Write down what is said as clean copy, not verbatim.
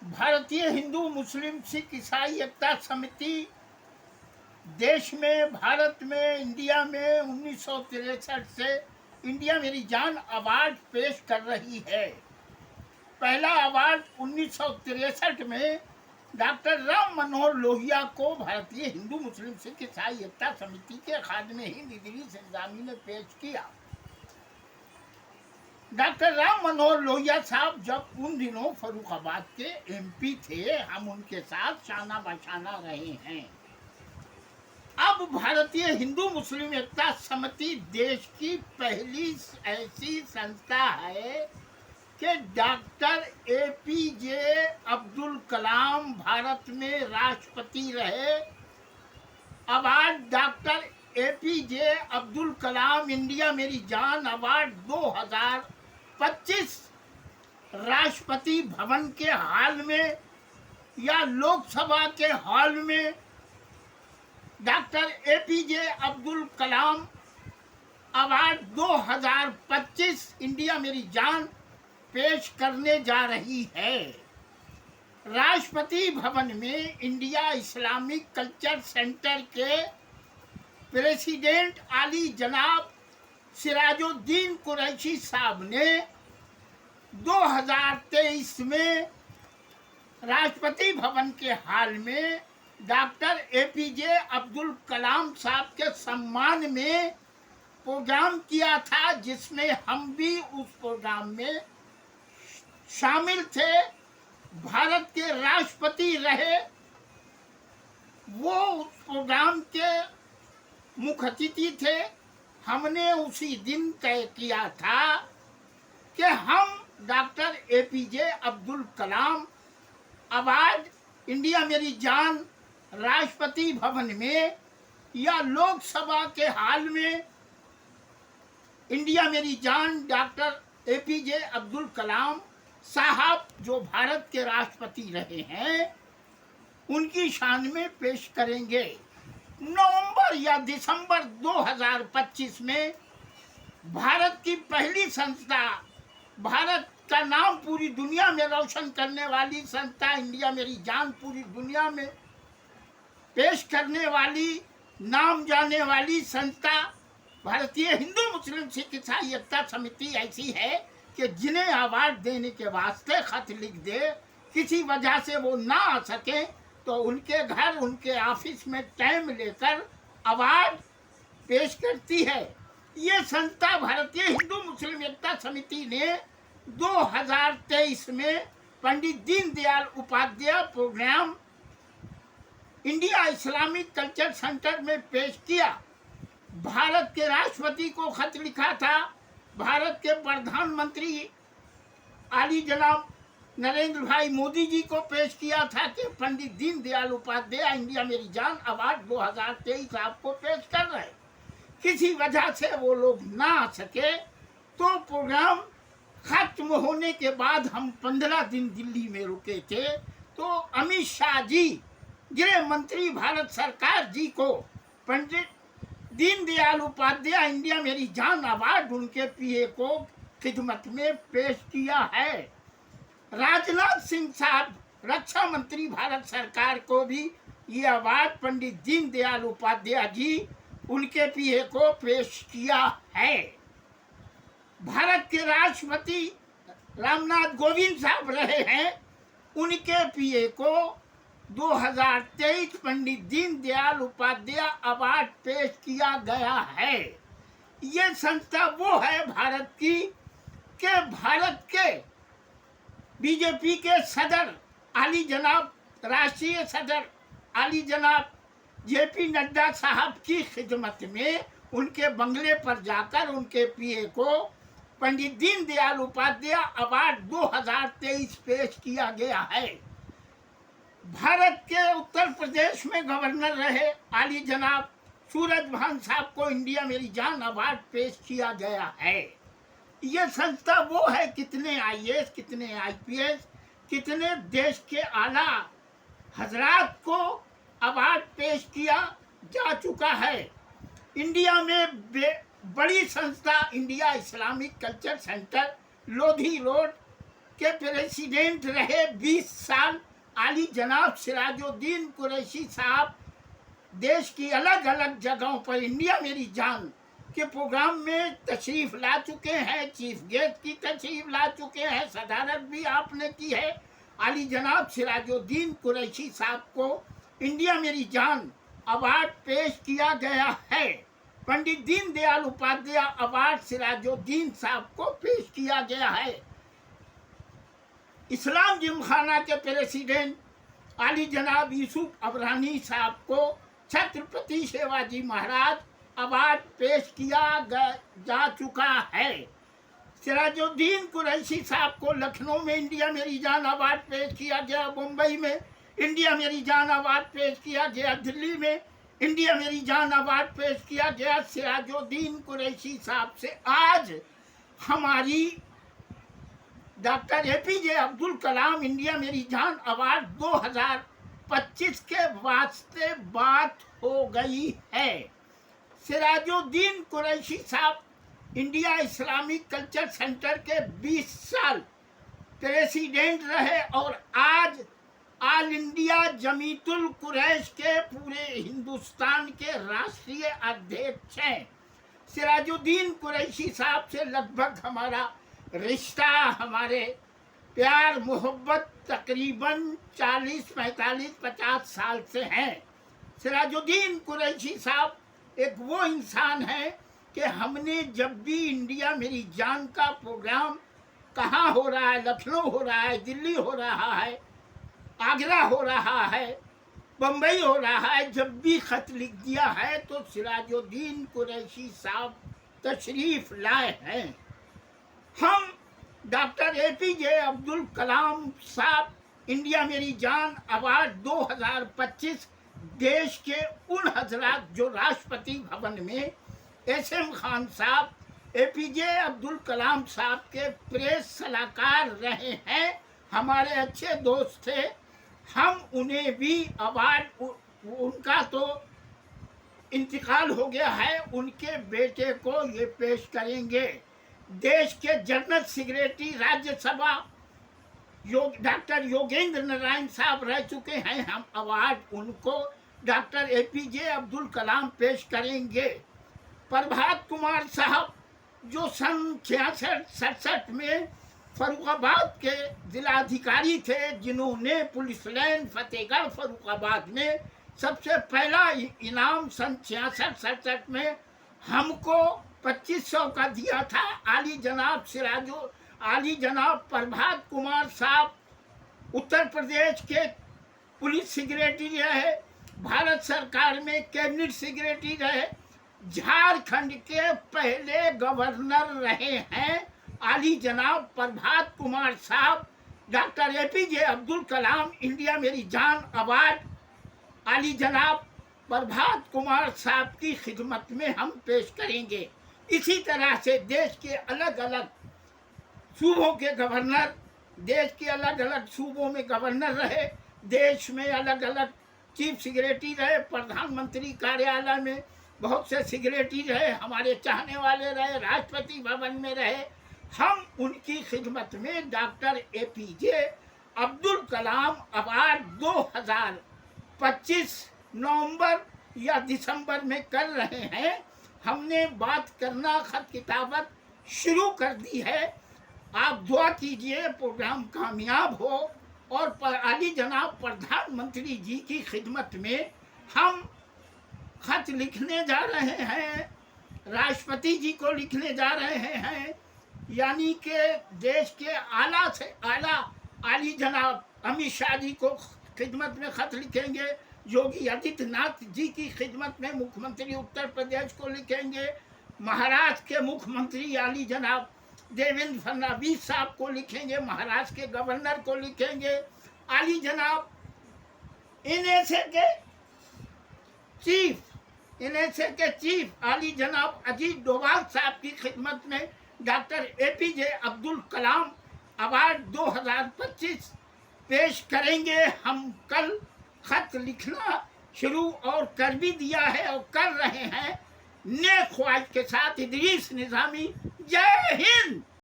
भारतीय हिंदू मुस्लिम सिख ईसाई एकता समिति देश में, भारत में, इंडिया में 1963 से इंडिया मेरी जान अवार्ड पेश कर रही है। पहला अवार्ड 1963 में डॉक्टर राम मनोहर लोहिया को भारतीय हिंदू मुस्लिम सिख ईसाई एकता समिति के खादिम हिंद इदरीस इंतजामी ने पेश किया। डॉक्टर राम मनोहर लोहिया साहब जब उन दिनों फर्रुखाबाद के एमपी थे, हम उनके साथ शाना बशाना रहे हैं। अब भारतीय हिंदू मुस्लिम एकता समिति देश की पहली ऐसी संस्था है कि डॉक्टर एपीजे अब्दुल कलाम भारत में राष्ट्रपति रहे। Award doctor APJ Abdul Kalam India मेरी जान अवार्ड 2025 राष्ट्रपति भवन के हॉल में या लोकसभा के हॉल में doctor APJ Abdul Kalam award 2025 India मेरी जान पेश करने जा रही है। राष्ट्रपति भवन में इंडिया इस्लामिक कल्चर सेंटर के प्रेसिडेंट आली जनाब सिराजुद्दीन कुरैशी साहब ने 2023 में राष्ट्रपति भवन के हॉल में डॉक्टर एपीजे अब्दुल कलाम साहब के सम्मान में प्रोग्राम किया था, जिसमें हम भी उस प्रोग्राम में शामिल थे। भारत के राष्ट्रपति रहे, वो उस प्रोग्राम के मुख्य अतिथि थे। हमने उसी दिन तय किया था कि हम doctor APJ Abdul Kalam award India मेरी जान राष्ट्रपति भवन में या लोकसभा के हॉल में इंडिया मेरी जान डॉक्टर एपीजे अब्दुल कलाम साहब जो भारत के राष्ट्रपति रहे हैं उनकी शान में पेश करेंगे। नवंबर या दिसंबर 2025 में भारत की पहली संस्था, भारत का नाम पूरी दुनिया में रोशन करने वाली संस्था इंडिया मेरी जान पूरी दुनिया में पेश करने वाली, नाम जाने वाली संस्था भारतीय हिंदू मुस्लिम सिख ईसाई एकता समिति ऐसी है कि जिन्हें अवार्ड देने के वास्ते खत लिख दे, किसी वजह से वो ना आ सके तो उनके घर, उनके ऑफिस में टाइम लेकर अवार्ड पेश करती है। ये संस्था भारतीय हिंदू मुस्लिम एकता समिति ने 2023 में Pandit Deendayal Upadhyay programme India Islamic culture centre में पेश किया। भारत के राष्ट्रपति को खत लिखा था, भारत के प्रधानमंत्री आली जनाब नरेंद्र भाई मोदी जी को पेश किया था कि पंडित दीनदयाल उपाध्याय इंडिया मेरी जान अवार्ड 2023 आपको पेश कर रहे। किसी वजह से वो लोग ना आ सके तो प्रोग्राम खत्म होने के बाद हम 15 दिन दिल्ली में रुके थे। तो अमित शाह जी, गृह मंत्री भारत सरकार जी को पंडित दीनदयाल उपाध्याय इंडिया मेरी जान अवार्ड उनके पीए को खिदमत में पेश किया है। राजनाथ सिंह साहब रक्षा मंत्री भारत सरकार को भी ये अवार्ड पंडित दीनदयाल उपाध्याय जी उनके पीए को पेश किया है। भारत के राष्ट्रपति रामनाथ कोविंद साहब रहे हैं, उनके पीए को 2023 पंडित दीनदयाल उपाध्याय अवार्ड पेश किया गया है। ये संस्था वो है भारत की कि भारत के बीजेपी के सदर आली जनाब, राष्ट्रीय सदर आली जनाब जेपी नड्डा साहब की खिदमत में उनके बंगले पर जाकर उनके पीए को पंडित दीनदयाल उपाध्याय अवार्ड 2023 पेश किया गया है। भारत के उत्तर प्रदेश में गवर्नर रहे आली जनाब सूरजभान साहब को इंडिया मेरी जान अवार्ड पेश किया गया है। ये संस्था वो है, कितने आईएएस, कितने आईपीएस, कितने देश के आला हजरात को अवार्ड पेश किया जा चुका है। इंडिया में बड़ी संस्था India Islamic culture centre Lodhi road के प्रेसिडेंट रहे 20 साल आली जनाब सिराजुद्दीन कुरैशी साहब देश की अलग अलग जगहों पर इंडिया मेरी जान के प्रोग्राम में तशरीफ ला चुके हैं, चीफ गेस्ट की तशरीफ ला चुके हैं, सदारत भी आपने की है। आली जनाब सिराजुद्दीन कुरैशी साहब को इंडिया मेरी जान अवार्ड पेश किया गया है। पंडित दीनदयाल उपाध्याय अवार्ड सिराजुद्दीन साहब को पेश किया गया है। इस्लाम जिमखाना के प्रेसिडेंट आली जनाब यूसुफ अबरानी साहब को छत्रपति शिवाजी महाराज अवार्ड पेश किया जा चुका है। सिराजुद्दीन कुरैशी साहब को लखनऊ में इंडिया मेरी जान अवार्ड पेश किया गया, मुंबई में इंडिया मेरी जान अवार्ड पेश किया गया, दिल्ली में इंडिया मेरी जान अवार्ड पेश किया गया। सिराजुद्दीन कुरैशी साहब से आज हमारी doctor APJ Abdul Kalam India मेरी जान अवार्ड 2025 के वास्ते बात हो गई है। सिराजुद्दीन कुरैशी साहब इंडिया इस्लामिक कल्चर सेंटर के 20 साल प्रेसिडेंट रहे और आज ऑल इंडिया जमीयतुल कुरैश के पूरे हिंदुस्तान के राष्ट्रीय अध्यक्ष हैं। सिराजुद्दीन कुरैशी साहब से लगभग हमारा रिश्ता, हमारे प्यार मोहब्बत तकरीबन 40, 45, 50 साल से हैं। सिराजुद्दीन कुरैशी साहब एक वो इंसान है कि हमने जब भी इंडिया मेरी जान का प्रोग्राम कहाँ हो रहा है, लखनऊ हो रहा है, दिल्ली हो रहा है, आगरा हो रहा है, बम्बई हो रहा है, जब भी खत लिख दिया है तो सिराजुद्दीन कुरैशी साहब तशरीफ लाए हैं। हम डॉक्टर एपीजे अब्दुल कलाम साहब इंडिया मेरी जान अवार्ड 2025 देश के उन हजरात जो राष्ट्रपति भवन में एसएम खान साहब एपीजे अब्दुल कलाम साहब के प्रेस सलाहकार रहे हैं, हमारे अच्छे दोस्त थे। हम उन्हें भी अवार्ड, उनका तो इंतकाल हो गया है, उनके बेटे को ये पेश करेंगे। देश के general secretary Rajya Sabha doctor Yogendra Narayan साहब रह चुके हैं, हम अवार्ड उनको डॉक्टर एपीजे अब्दुल कलाम पेश करेंगे। प्रभात कुमार साहब जो सन 66-67 में फरुखाबाद के जिलाधिकारी थे, जिन्होंने पुलिस लाइन फतेहगढ़ फरुखाबाद में सबसे पहला इनाम सन 66-67 में हमको 2500 का दिया था। आली जनाब प्रभात कुमार साहब उत्तर प्रदेश के पुलिस सेक्रेटरी रहे, भारत सरकार में कैबिनेट सेक्रेटरी रहे, झारखंड के पहले गवर्नर रहे हैं। आली जनाब प्रभात कुमार साहब doctor APJ Abdul Kalam India मेरी जान अवार्ड आली जनाब प्रभात कुमार साहब की खिदमत में हम पेश करेंगे। इसी तरह से देश के अलग अलग सूबों के गवर्नर, देश के अलग अलग सूबों में गवर्नर रहे, देश में अलग अलग चीफ सेक्रेटरी रहे, प्रधानमंत्री कार्यालय में बहुत से सेक्रेटरी रहे, हमारे चाहने वाले रहे, राष्ट्रपति भवन में रहे। हम उनकी खिदमत में doctor APJ Abdul Kalam award 2025 नवंबर या दिसंबर में कर रहे हैं। हमने बात करना, खत किताबत शुरू कर दी है। आप दुआ कीजिए प्रोग्राम कामयाब हो और आली जनाब प्रधानमंत्री जी की खिदमत में हम खत लिखने जा रहे हैं, राष्ट्रपति जी को लिखने जा रहे हैं, यानी कि देश के आला से आला आली जनाब अमित शाह जी को खिदमत में खत लिखेंगे, योगी आदित्यनाथ जी की खिदमत में मुख्यमंत्री उत्तर प्रदेश को लिखेंगे, महाराष्ट्र के मुख्यमंत्री आली जनाब देवेंद्र फडणवीस साहब को लिखेंगे, महाराष्ट्र के गवर्नर को लिखेंगे, आली जनाब एनएसए के चीफ आली जनाब अजीत डोभाल साहब की खिदमत में doctor APJ Abdul Kalam award 2025 पेश करेंगे। हम कल खत लिखना शुरू और कर भी दिया है और कर रहे हैं। नेक ख्वाहिश के साथ इदरीस निज़ामी, जय हिंद।